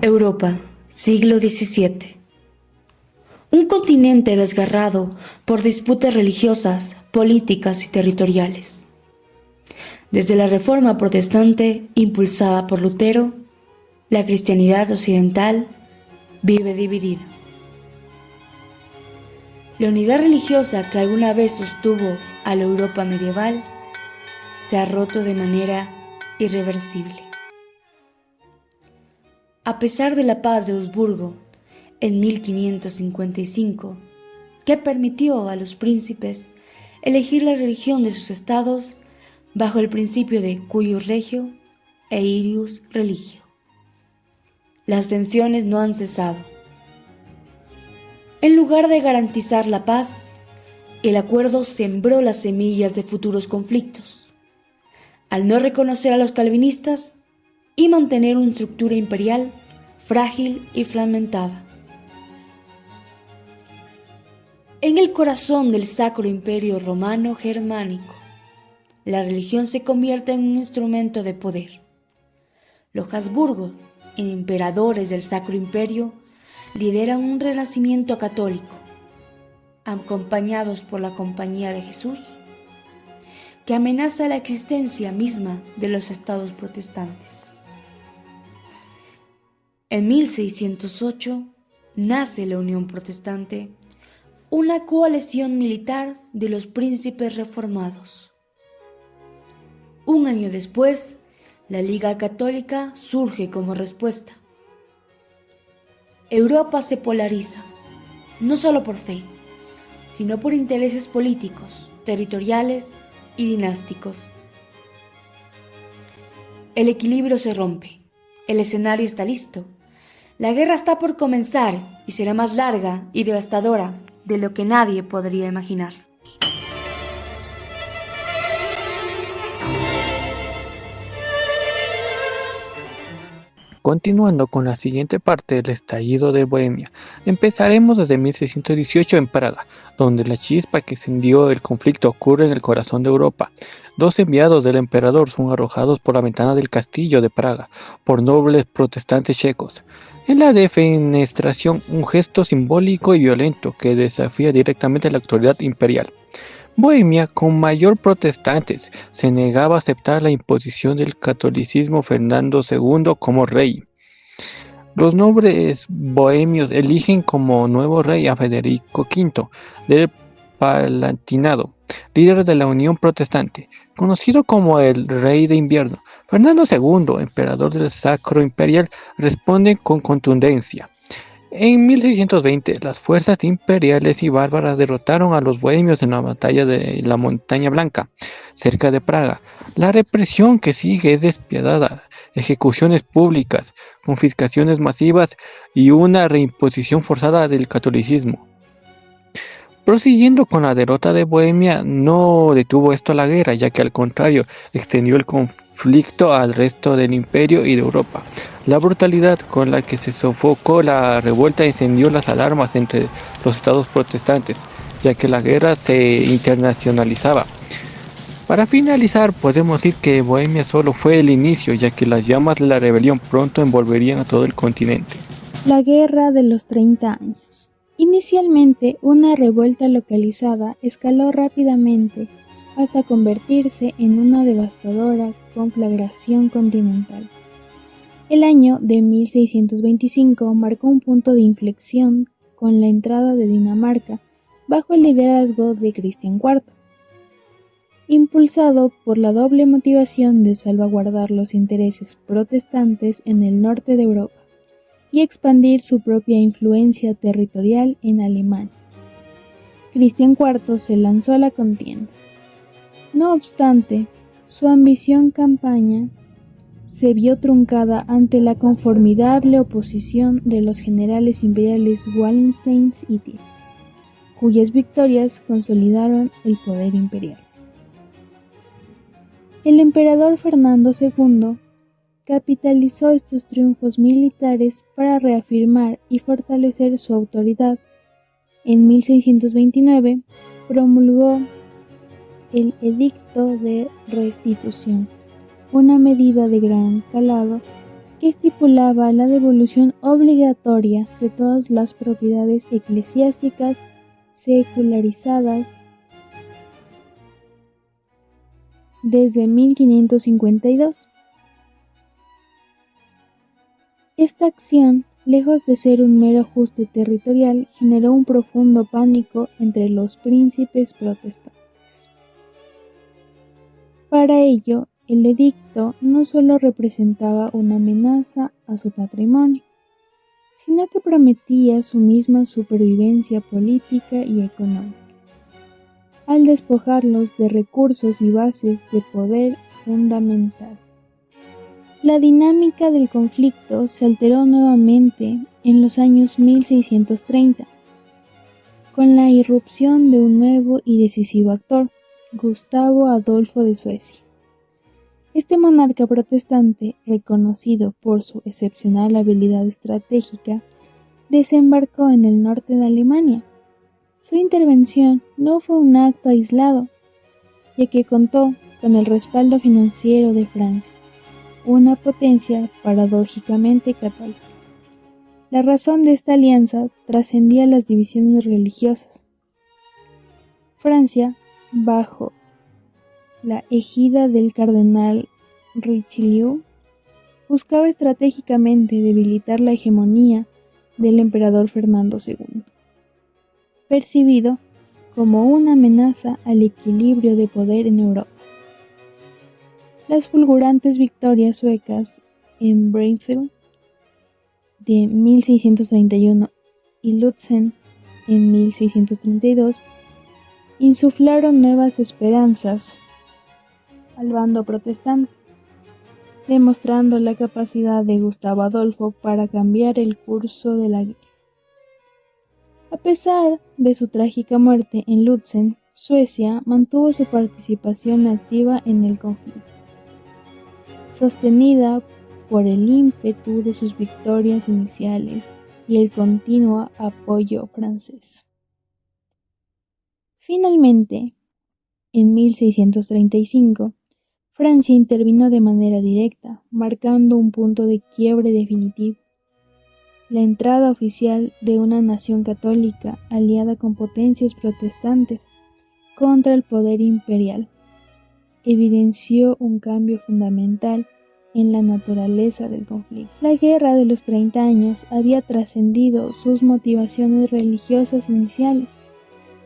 Europa, siglo XVII. Un continente desgarrado por disputas religiosas, políticas y territoriales. Desde la Reforma protestante impulsada por Lutero, la cristianidad occidental vive dividida. La unidad religiosa que alguna vez sostuvo a la Europa medieval se ha roto de manera irreversible. A pesar de la paz de Augsburgo en 1555, que permitió a los príncipes elegir la religión de sus estados bajo el principio de cuius regio e ius religio, las tensiones no han cesado. En lugar de garantizar la paz, el acuerdo sembró las semillas de futuros conflictos, al no reconocer a los calvinistas y mantener una estructura imperial frágil y fragmentada. En el corazón del Sacro Imperio Romano Germánico, la religión se convierte en un instrumento de poder. Los Habsburgo, emperadores del Sacro Imperio, lideran un renacimiento católico, acompañados por la Compañía de Jesús, que amenaza la existencia misma de los estados protestantes. En 1608 nace la Unión Protestante, una coalición militar de los príncipes reformados. Un año después, la Liga Católica surge como respuesta. Europa se polariza, no solo por fe, sino por intereses políticos, territoriales y dinásticos. El equilibrio se rompe, el escenario está listo, la guerra está por comenzar y será más larga y devastadora de lo que nadie podría imaginar. Continuando con la siguiente parte del estallido de Bohemia, empezaremos desde 1618 en Praga, donde la chispa que encendió el conflicto ocurre en el corazón de Europa. Dos enviados del emperador son arrojados por la ventana del castillo de Praga por nobles protestantes checos. En la defenestración, un gesto simbólico y violento que desafía directamente a la autoridad imperial. Bohemia, con mayor protestantes, se negaba a aceptar la imposición del catolicismo Fernando II como rey. Los nobles bohemios eligen como nuevo rey a Federico V del Palatinado, líder de la Unión Protestante, conocido como el Rey de Invierno. Fernando II, emperador del Sacro Imperial, responde con contundencia. En 1620, las fuerzas imperiales y bárbaras derrotaron a los bohemios en la batalla de la Montaña Blanca, cerca de Praga. La represión que sigue es despiadada, ejecuciones públicas, confiscaciones masivas y una reimposición forzada del catolicismo. Prosiguiendo con la derrota de Bohemia, no detuvo esto la guerra, ya que al contrario, extendió el conflicto al resto del imperio y de Europa. La brutalidad con la que se sofocó la revuelta encendió las alarmas entre los estados protestantes, ya que la guerra se internacionalizaba. Para finalizar, podemos decir que Bohemia solo fue el inicio, ya que las llamas de la rebelión pronto envolverían a todo el continente. La Guerra de los 30 años. Inicialmente, una revuelta localizada escaló rápidamente hasta convertirse en una devastadora conflagración continental. El año de 1625 marcó un punto de inflexión con la entrada de Dinamarca bajo el liderazgo de Cristian IV, impulsado por la doble motivación de salvaguardar los intereses protestantes en el norte de Europa y expandir su propia influencia territorial en Alemania. Cristian IV se lanzó a la contienda. No obstante, su ambiciosa campaña se vio truncada ante la conformidable oposición de los generales imperiales Wallenstein y Thiel, cuyas victorias consolidaron el poder imperial. El emperador Fernando II capitalizó estos triunfos militares para reafirmar y fortalecer su autoridad. En 1629 promulgó el Edicto de Restitución, una medida de gran calado que estipulaba la devolución obligatoria de todas las propiedades eclesiásticas secularizadas desde 1552. Esta acción, lejos de ser un mero ajuste territorial, generó un profundo pánico entre los príncipes protestantes. Para ello, el edicto no solo representaba una amenaza a su patrimonio, sino que prometía su misma supervivencia política y económica, al despojarlos de recursos y bases de poder fundamental. La dinámica del conflicto se alteró nuevamente en los años 1630, con la irrupción de un nuevo y decisivo actor, Gustavo Adolfo de Suecia. Este monarca protestante, reconocido por su excepcional habilidad estratégica, desembarcó en el norte de Alemania. Su intervención no fue un acto aislado, ya que contó con el respaldo financiero de Francia, una potencia paradójicamente católica. La razón de esta alianza trascendía las divisiones religiosas. Francia, bajo la égida del cardenal Richelieu, buscaba estratégicamente debilitar la hegemonía del emperador Fernando II, percibido como una amenaza al equilibrio de poder en Europa. Las fulgurantes victorias suecas en Braunfeld de 1631 y Lutzen en 1632 insuflaron nuevas esperanzas al bando protestante, demostrando la capacidad de Gustavo Adolfo para cambiar el curso de la guerra. A pesar de su trágica muerte en Lutzen, Suecia mantuvo su participación activa en el conflicto, sostenida por el ímpetu de sus victorias iniciales y el continuo apoyo francés. Finalmente, en 1635, Francia intervino de manera directa, marcando un punto de quiebre definitivo. La entrada oficial de una nación católica aliada con potencias protestantes contra el poder imperial evidenció un cambio fundamental en la naturaleza del conflicto. La Guerra de los 30 años había trascendido sus motivaciones religiosas iniciales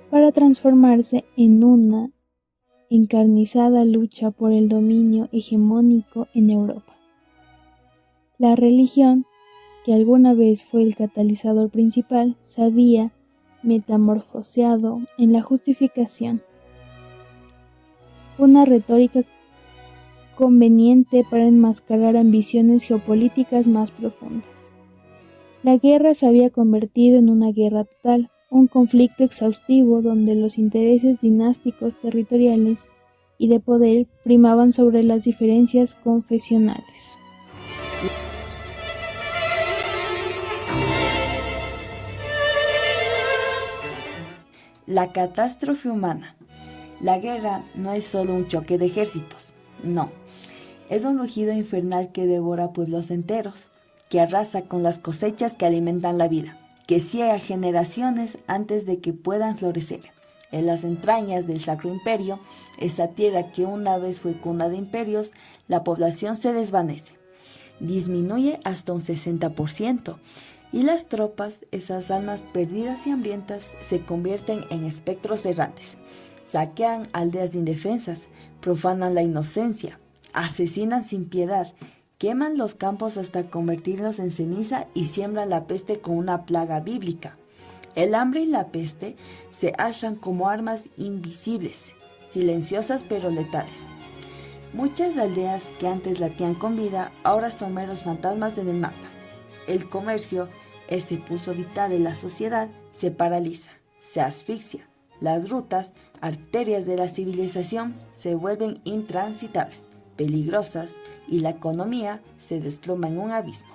para transformarse en una encarnizada lucha por el dominio hegemónico en Europa. La religión, que alguna vez fue el catalizador principal, se había metamorfoseado en la justificación, una retórica conveniente para enmascarar ambiciones geopolíticas más profundas. La guerra se había convertido en una guerra total, un conflicto exhaustivo donde los intereses dinásticos, territoriales y de poder primaban sobre las diferencias confesionales. La catástrofe humana. La guerra no es solo un choque de ejércitos, no. Es un rugido infernal que devora pueblos enteros, que arrasa con las cosechas que alimentan la vida, que ciega generaciones antes de que puedan florecer. En las entrañas del Sacro Imperio, esa tierra que una vez fue cuna de imperios, la población se desvanece, disminuye hasta un 60%, y las tropas, esas almas perdidas y hambrientas, se convierten en espectros errantes. Saquean aldeas indefensas, profanan la inocencia, asesinan sin piedad, queman los campos hasta convertirlos en ceniza y siembran la peste con una plaga bíblica. El hambre y la peste se alzan como armas invisibles, silenciosas pero letales. Muchas aldeas que antes latían con vida ahora son meros fantasmas en el mapa. El comercio, ese pulso vital de la sociedad, se paraliza, se asfixia. Las rutas, arterias de la civilización, se vuelven intransitables, peligrosas, y la economía se desploma en un abismo.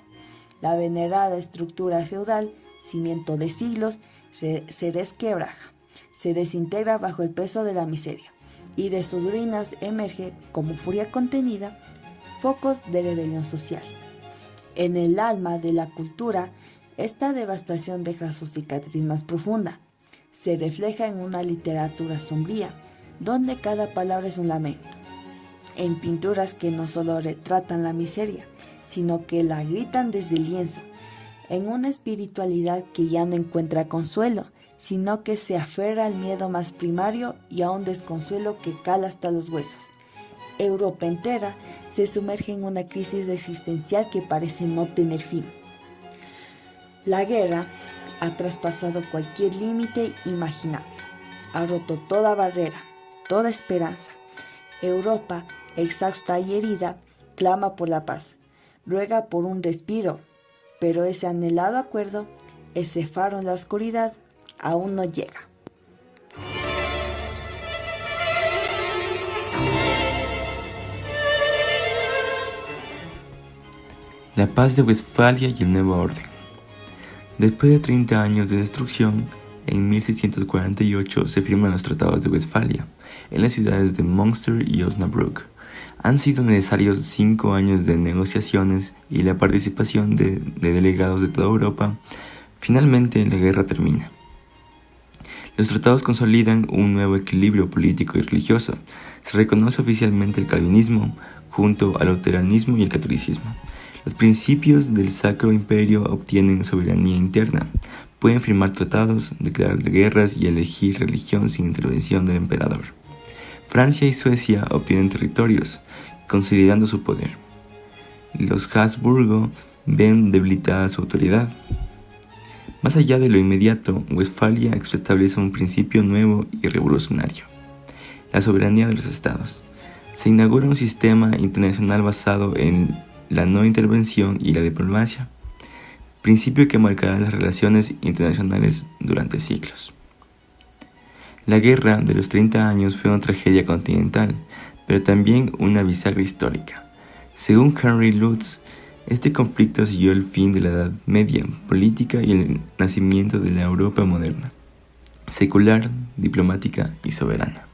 La venerada estructura feudal, cimiento de siglos, se resquebraja, se desintegra bajo el peso de la miseria, y de sus ruinas emerge, como furia contenida, focos de rebelión social. En el alma de la cultura, esta devastación deja su cicatriz más profunda. Se refleja en una literatura sombría, donde cada palabra es un lamento. En pinturas que no solo retratan la miseria, sino que la gritan desde el lienzo. En una espiritualidad que ya no encuentra consuelo, sino que se aferra al miedo más primario y a un desconsuelo que cala hasta los huesos. Europa entera se sumerge en una crisis existencial que parece no tener fin. La guerra ha traspasado cualquier límite imaginable, ha roto toda barrera, toda esperanza. Europa, exhausta y herida, clama por la paz, ruega por un respiro, pero ese anhelado acuerdo, ese faro en la oscuridad, aún no llega. La paz de Westfalia y el nuevo orden. Después de 30 años de destrucción, en 1648 se firman los tratados de Westfalia, en las ciudades de Münster y Osnabrück. Han sido necesarios 5 años de negociaciones y la participación de delegados de toda Europa. Finalmente la guerra termina. Los tratados consolidan un nuevo equilibrio político y religioso. Se reconoce oficialmente el calvinismo junto al luteranismo y el catolicismo. Los principios del Sacro Imperio obtienen soberanía interna. Pueden firmar tratados, declarar guerras y elegir religión sin intervención del emperador. Francia y Suecia obtienen territorios, consolidando su poder. Los Habsburgo ven debilitada su autoridad. Más allá de lo inmediato, Westfalia establece un principio nuevo y revolucionario: la soberanía de los estados. Se inaugura un sistema internacional basado en la no intervención y la diplomacia, principio que marcará las relaciones internacionales durante siglos. La Guerra de los 30 años fue una tragedia continental, pero también una bisagra histórica. Según Henry Lutz, este conflicto siguió el fin de la Edad Media política y el nacimiento de la Europa moderna, secular, diplomática y soberana.